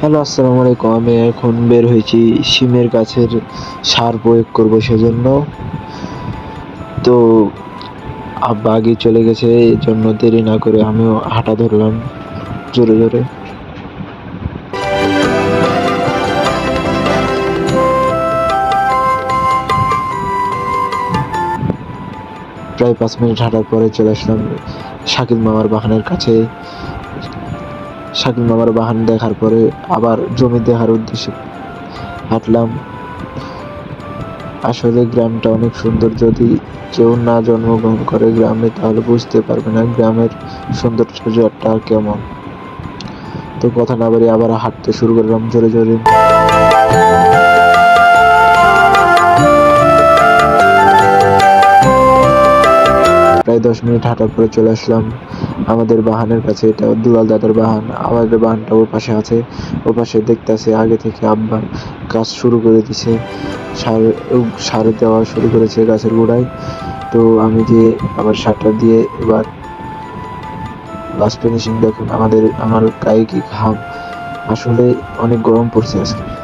Hello, আসসালামু আলাইকুম। আমি এখন বের হয়েছি সিমের গাছের সার প্রয়োগ করব সেজন্য। তো আব্বা আগে চলে গেছে, এই জন্য দেরি না করে আমিও হাঁটা ধরলাম জোরে জোরে। প্রায় 5 মিনিট হাঁটার পরে চলে আসলাম শাকিল মামার বাগানের কাছে। শাকিল মামার বাগান দেখার পরে আবার জমি দেখার উদ্দেশ্যে হাঁটলাম। আসলে গ্রামটা অনেক সুন্দর। যদি কেউ না জন্মগ্রহণ করে গ্রামে তাহলে বুঝতে পারবে না গ্রামের সৌন্দর্যটা কেমন। তো কথা না বাড়িয়ে আবার হাঁটতে শুরু করলাম জোরে জোরে। প্রায় 10 মিনিট হাঁটার পরে চলে আসলাম আমাদের বাহানের কাছে। এটা দুলাল দাদার বাহান। আমাদের বাহানটা ওর পাশে আছে। ওর পাশে দেখতেছে আগে থেকে আব্বা কাজ শুরু করে দিছে, সার সার দেওয়া শুরু করেছে গাছের গোড়ায়। তো আমি গিয়ে আবার সারটা দিয়ে এবার লাস্ট ফিনিশিং দেখুন। আমার গায়ে কি ঘাম! আসলে অনেক গরম পড়ছে আজকে।